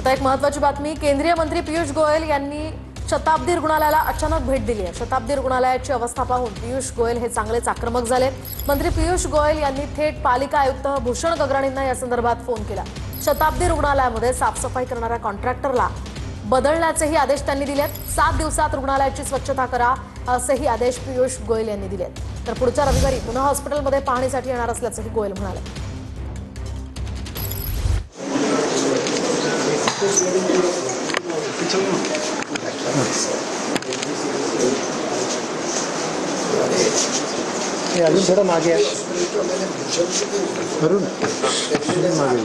आता एक महत्त्वाची बातमी, केंद्रीय मंत्री पियुष गोयल यांनी शताब्दी रुग्णालयाला अचानक भेट दिली आहे। शताब्दी रुग्णालयाची अवस्था पाहून पियुष गोयल हे चांगलेच आक्रमक झाले। मंत्री पियुष गोयल यांनी थेट पालिका आयुक्त भूषण गगराणींना या संदर्भात फोन केला। शताब्दी रुग्णालयामध्ये साफसफाई करणाऱ्या कॉन्ट्रॅक्टरला बदलण्याचेही आदेश त्यांनी दिलेत। 7 दिवसात रुग्णालयाची स्वच्छता करा असेही आदेश पियुष गोयल यांनी दिलेत। तर पुढच्या रविवारी पुन्हा हॉस्पिटलमध्ये पाहणीसाठी येणार असल्याचंही गोयल म्हणाले। ये अजून थोड़ा मागे आहे करू ना मागे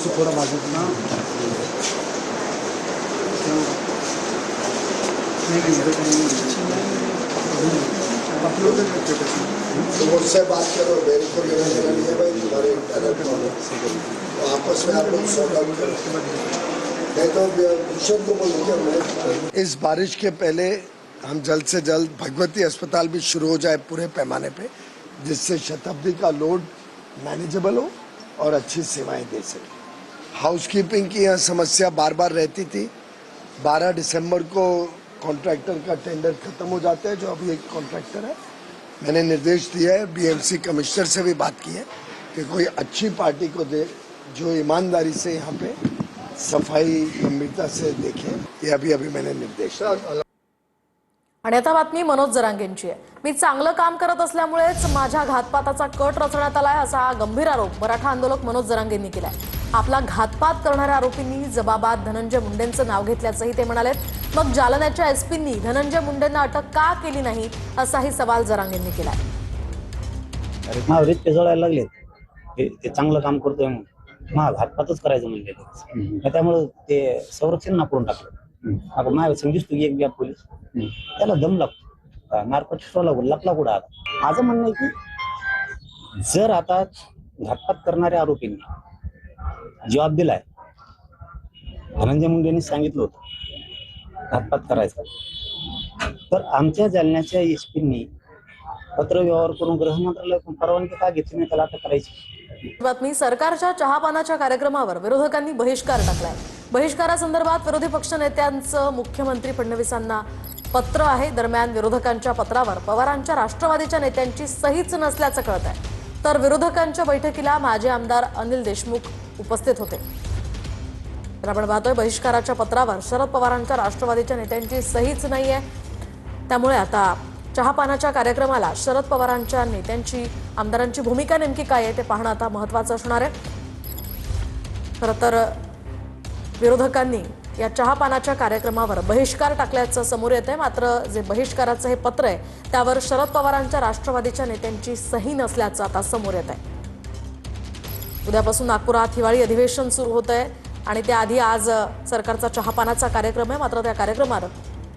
थोड़ा मागे तो मुझसे बात करो, मेरे को नहीं है भाई, तुम्हारे इंटरनेट तो आपस में आप लोग सॉर्ट आउट करो। मैं तो भूषण को बोलूँगा, मैं इस बारिश के पहले हम जल्द से जल्द भगवती अस्पताल भी शुरू हो जाए पूरे पैमाने पे, जिससे शताब्दी का लोड मैनेजेबल हो और अच्छी सेवाएं दे सके। हाउसकीपिंग की यह समस्या बार बार रहती थी। 12 दिसंबर को कॉन्ट्रैक्टर का टेंडर खत्म हो जाता है, जो अभी एक कॉन्ट्रैक्टर है। मैंने निर्देश दिया है, बीएमसी कमिश्नर से भी बात की है कि कोई अच्छी पार्टी को दे जो ईमानदारी से यहाँ पे सफाई गंभीरता से देखे। ये अभी मैंने निर्देश दिया। आणि आता बातमी मनोज जरांगेंची आहे। मी चांगलं काम करत असल्यामुळेच माझ्या घातपाताचा कट रचण्यात आलाय असा गंभीर आरोप मराठा आंदोलक मनोज जरांगेंनी केलाय। आपला घातपात करणाऱ्या आरोपींनी जबाबात धनंजय मुंडेंचं नाव घेतल्याचंही ते म्हणाले। मग जालन्याच्या एसपींनी धनंजय मुंडेंना अटक का केली नाही असाही सवाल जरांगेंनी केलाय। महावीर पेजळायला लागले ते चांगलं काम करतोय म्हणून घातपातच करायचं म्हणजे त्यामुळे ते संरक्षण नाकारून टाकलं। आता माझ्या समजतो एक बी पोलीस त्याला दम लागतो, नार्कोटिक्सला लपला कुठं आता। माझं म्हणणं आहे की जर आता घातपात करणाऱ्या आरोपींनी जबाब दिलाय, धनंजय मुंडेंनी सांगितलं होतं घातपात करायचा, तर आमच्या जालन्याच्या एसपींनी पत्रव्यवहार करून गृह मंत्रालयाकडून परवानगी का घेतली नाही त्याला अटक करायची। बातमी, सरकारच्या चहापानाच्या कार्यक्रमावर विरोधकांनी बहिष्कार टाकलाय। बहिष्कारासंदर्भात विरोधी पक्ष नेत्यांचं मुख्यमंत्री फडणवीसांना पत्र आहे। दरम्यान विरोधकांच्या पत्रावर पवारांच्या राष्ट्रवादीच्या नेत्यांची सहीच नसल्याचं कळत आहे। तर विरोधकांच्या बैठकीला माजी आमदार अनिल देशमुख उपस्थित होते। तर आपण पाहतोय बहिष्काराच्या पत्रावर शरद पवारांच्या राष्ट्रवादीच्या नेत्यांची सहीच नाहीये। त्यामुळे आता चहापानाच्या कार्यक्रमाला शरद पवारांच्या नेत्यांची आमदारांची भूमिका नेमकी काय आहे ते पाहणं आता महत्त्वाचं असणार आहे। खरं तर विरोधकांनी या चहापानाच्या कार्यक्रमावर बहिष्कार टाकल्याचं समोर येतंय। मात्र जे बहिष्काराचं हे पत्र आहे त्यावर शरद पवारांच्या राष्ट्रवादीच्या नेत्यांची सही नसल्याचं आता समोर येत आहे। उद्यापासून नागपुरात हिवाळी अधिवेशन सुरू होत आहे आणि त्याआधी आज सरकारचा चहापानाचा कार्यक्रम आहे। मात्र त्या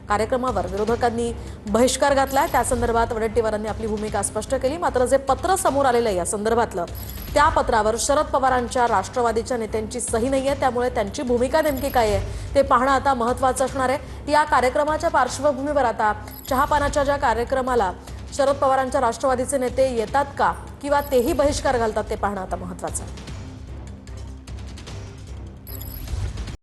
कार्यक्रमावर विरोधकांनी बहिष्कार घातलाय। त्या संदर्भात वडेट्टीवारांनी आपली भूमिका स्पष्ट केली। मात्र जे पत्र समोर आलेलं आहे या संदर्भातलं, त्या पत्रावर शरद पवारांच्या राष्ट्रवादीच्या नेत्यांची सही नाहीये। त्यामुळे त्यांची भूमिका नेमकी काय आहे ते पाहणं आता महत्त्वाचं असणार आहे। या कार्यक्रमाच्या पार्श्वभूमीवर आता चहापानाच्या ज्या कार्यक्रमाला शरद पवारांच्या राष्ट्रवादीचे नेते येतात का किंवा तेही बहिष्कार घालतात ते पाहणं आता महत्त्वाचं आहे।